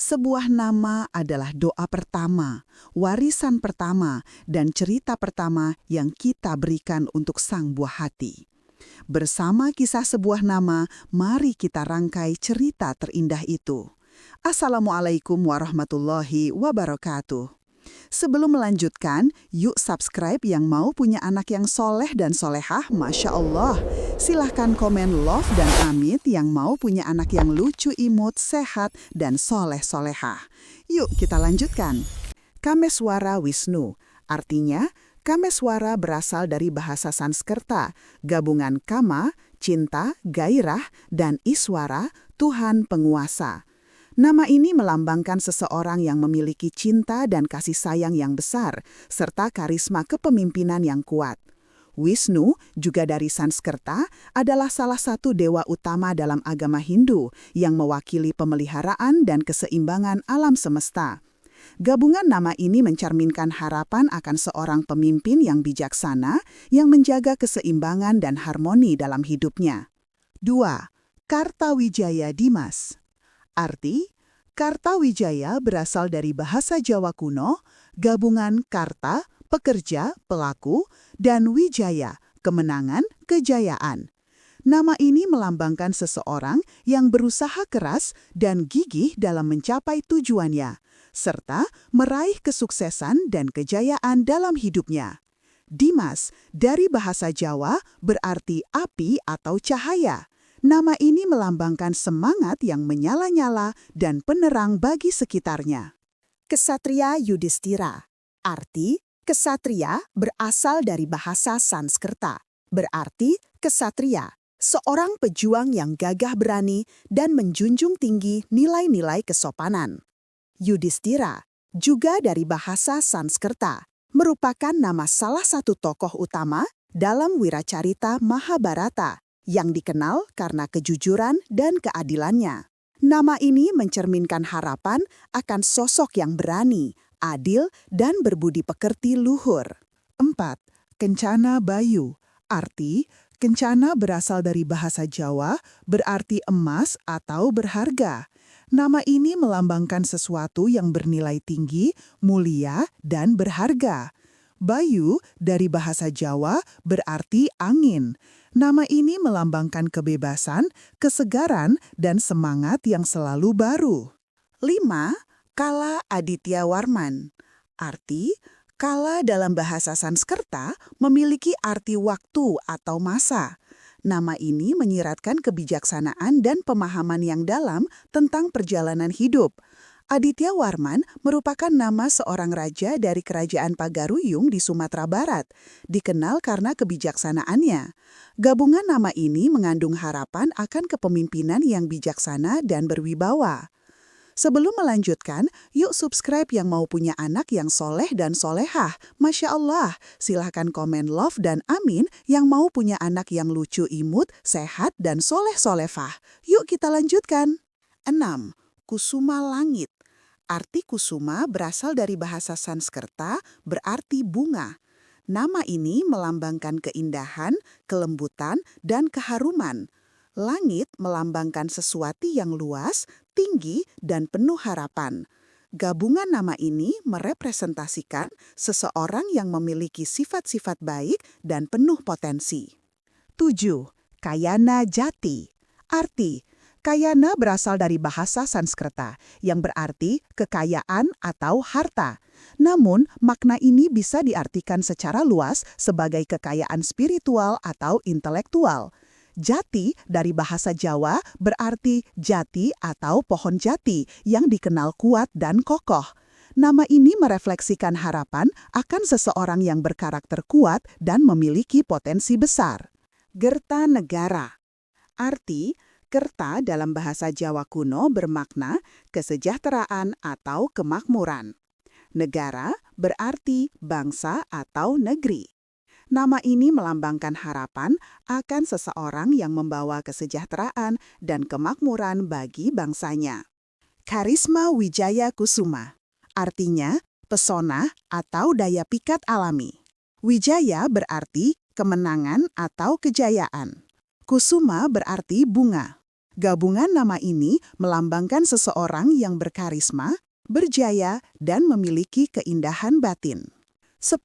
Sebuah nama adalah doa pertama, warisan pertama, dan cerita pertama yang kita berikan untuk sang buah hati. Bersama kisah sebuah nama, mari kita rangkai cerita terindah itu. Assalamualaikum warahmatullahi wabarakatuh. Sebelum melanjutkan, yuk subscribe yang mau punya anak yang soleh dan solehah, Masya Allah. Silahkan komen love dan amit yang mau punya anak yang lucu, imut, sehat, dan soleh-solehah. Yuk kita lanjutkan. Kameswara Wisnu, artinya Kameswara berasal dari bahasa Sanskerta, gabungan kama, cinta, gairah, dan iswara, Tuhan penguasa. Nama ini melambangkan seseorang yang memiliki cinta dan kasih sayang yang besar, serta karisma kepemimpinan yang kuat. Wisnu, juga dari Sanskerta, adalah salah satu dewa utama dalam agama Hindu yang mewakili pemeliharaan dan keseimbangan alam semesta. Gabungan nama ini mencerminkan harapan akan seorang pemimpin yang bijaksana yang menjaga keseimbangan dan harmoni dalam hidupnya. 2. Kartawijaya Dimas. Arti, Kartawijaya berasal dari bahasa Jawa kuno, gabungan karta, pekerja, pelaku, dan wijaya, kemenangan, kejayaan. Nama ini melambangkan seseorang yang berusaha keras dan gigih dalam mencapai tujuannya, serta meraih kesuksesan dan kejayaan dalam hidupnya. Dimas, dari bahasa Jawa, berarti api atau cahaya. Nama ini melambangkan semangat yang menyala-nyala dan penerang bagi sekitarnya. Kesatria Yudhistira. Arti, kesatria berasal dari bahasa Sanskerta, berarti kesatria, seorang pejuang yang gagah berani dan menjunjung tinggi nilai-nilai kesopanan. Yudhistira, juga dari bahasa Sanskerta, merupakan nama salah satu tokoh utama dalam wiracarita Mahabharata, yang dikenal karena kejujuran dan keadilannya. Nama ini mencerminkan harapan akan sosok yang berani, adil, dan berbudi pekerti luhur. 4. Kencana Bayu. Arti, kencana berasal dari bahasa Jawa, berarti emas atau berharga. Nama ini melambangkan sesuatu yang bernilai tinggi, mulia, dan berharga. Bayu dari bahasa Jawa berarti angin. Nama ini melambangkan kebebasan, kesegaran, dan semangat yang selalu baru. 5. Kala Aditya Warman. Arti, kala dalam bahasa Sanskerta memiliki arti waktu atau masa. Nama ini menyiratkan kebijaksanaan dan pemahaman yang dalam tentang perjalanan hidup. Aditya Warman merupakan nama seorang raja dari Kerajaan Pagaruyung di Sumatera Barat, dikenal karena kebijaksanaannya. Gabungan nama ini mengandung harapan akan kepemimpinan yang bijaksana dan berwibawa. Sebelum melanjutkan, yuk subscribe yang mau punya anak yang soleh dan solehah. Masya Allah, silahkan komen love dan amin yang mau punya anak yang lucu imut, sehat, dan soleh-solefah. Yuk kita lanjutkan. 6. Kusuma Langit. Arti kusuma berasal dari bahasa Sanskerta, berarti bunga. Nama ini melambangkan keindahan, kelembutan, dan keharuman. Langit melambangkan sesuatu yang luas, tinggi, dan penuh harapan. Gabungan nama ini merepresentasikan seseorang yang memiliki sifat-sifat baik dan penuh potensi. 7. Kayana Jati. Arti, Kayana berasal dari bahasa Sanskerta yang berarti kekayaan atau harta. Namun, makna ini bisa diartikan secara luas sebagai kekayaan spiritual atau intelektual. Jati dari bahasa Jawa berarti jati atau pohon jati yang dikenal kuat dan kokoh. Nama ini merefleksikan harapan akan seseorang yang berkarakter kuat dan memiliki potensi besar. Kertanegara. Arti, kerta dalam bahasa Jawa kuno bermakna kesejahteraan atau kemakmuran. Negara berarti bangsa atau negeri. Nama ini melambangkan harapan akan seseorang yang membawa kesejahteraan dan kemakmuran bagi bangsanya. Karisma Wijaya Kusuma. Artinya, pesona atau daya pikat alami. Wijaya berarti kemenangan atau kejayaan. Kusuma berarti bunga. Gabungan nama ini melambangkan seseorang yang berkarisma, berjaya, dan memiliki keindahan batin. 10.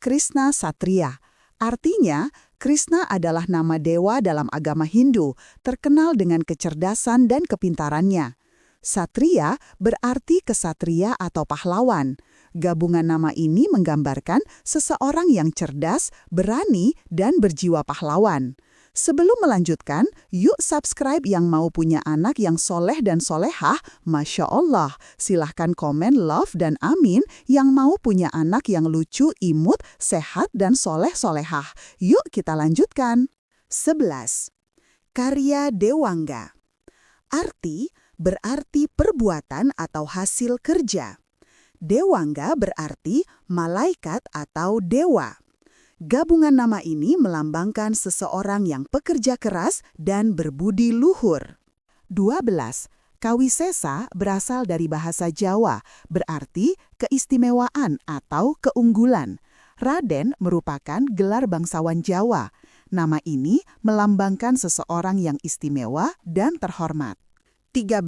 Krishna Satria. Artinya, Krishna adalah nama dewa dalam agama Hindu, terkenal dengan kecerdasan dan kepintarannya. Satria berarti kesatria atau pahlawan. Gabungan nama ini menggambarkan seseorang yang cerdas, berani, dan berjiwa pahlawan. Sebelum melanjutkan, yuk subscribe yang mau punya anak yang soleh dan solehah. Masya Allah, silahkan komen love dan amin yang mau punya anak yang lucu, imut, sehat, dan soleh-solehah. Yuk kita lanjutkan. 11. Karya Dewangga. Arti berarti perbuatan atau hasil kerja. Dewangga berarti malaikat atau dewa. Gabungan nama ini melambangkan seseorang yang pekerja keras dan berbudi luhur. 12. Kawisesa berasal dari bahasa Jawa, berarti keistimewaan atau keunggulan. Raden merupakan gelar bangsawan Jawa. Nama ini melambangkan seseorang yang istimewa dan terhormat. 13.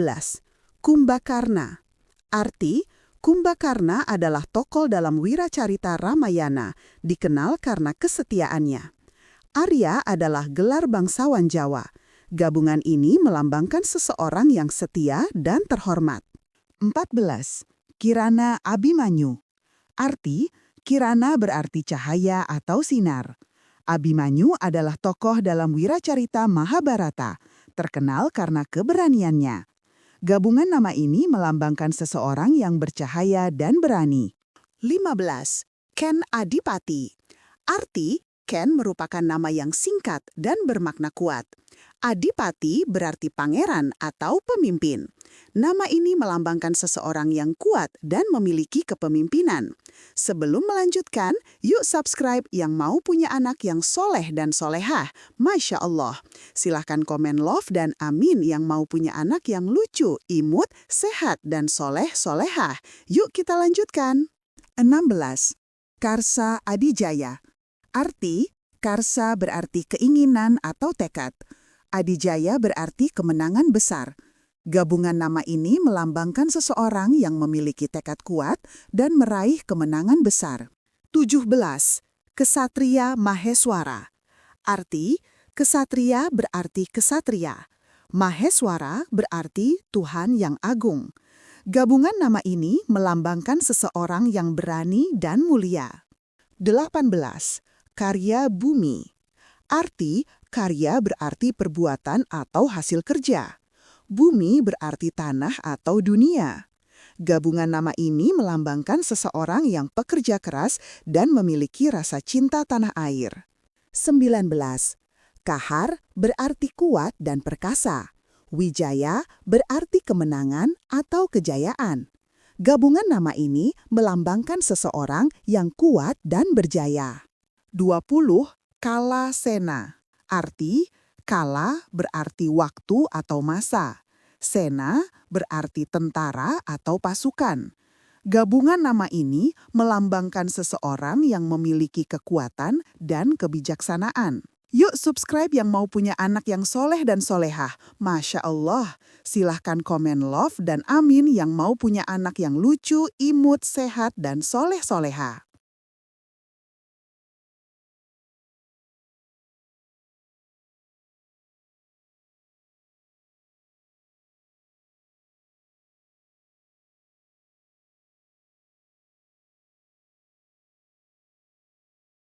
Kumbakarna. Arti Kumbakarna adalah tokoh dalam Wiracarita Ramayana, dikenal karena kesetiaannya. Arya adalah gelar bangsawan Jawa. Gabungan ini melambangkan seseorang yang setia dan terhormat. 14. Kirana Abimanyu. Arti, Kirana berarti cahaya atau sinar. Abimanyu adalah tokoh dalam Wiracarita Mahabharata, terkenal karena keberaniannya. Gabungan nama ini melambangkan seseorang yang bercahaya dan berani. 15. Ken Adipati. Arti, Ken merupakan nama yang singkat dan bermakna kuat. Adipati berarti pangeran atau pemimpin. Nama ini melambangkan seseorang yang kuat dan memiliki kepemimpinan. Sebelum melanjutkan, yuk subscribe yang mau punya anak yang soleh dan solehah. Masya Allah. Silahkan komen love dan amin yang mau punya anak yang lucu, imut, sehat, dan soleh-solehah. Yuk kita lanjutkan. 16. Karsa Adijaya. Arti, Karsa berarti keinginan atau tekad. Adijaya berarti kemenangan besar. Gabungan nama ini melambangkan seseorang yang memiliki tekad kuat dan meraih kemenangan besar. 17. Kesatria Maheswara. Arti, kesatria berarti kesatria. Maheswara berarti Tuhan yang agung. Gabungan nama ini melambangkan seseorang yang berani dan mulia. 18. Karya Bumi. Arti, karya berarti perbuatan atau hasil kerja. Bumi berarti tanah atau dunia. Gabungan nama ini melambangkan seseorang yang pekerja keras dan memiliki rasa cinta tanah air. 19. Kahar berarti kuat dan perkasa. Wijaya berarti kemenangan atau kejayaan. Gabungan nama ini melambangkan seseorang yang kuat dan berjaya. 20. Kala Sena. Arti, kala berarti waktu atau masa. Sena berarti tentara atau pasukan. Gabungan nama ini melambangkan seseorang yang memiliki kekuatan dan kebijaksanaan. Yuk subscribe yang mau punya anak yang soleh dan solehah. Masya Allah. Silahkan komen love dan amin yang mau punya anak yang lucu, imut, sehat, dan soleh-solehah.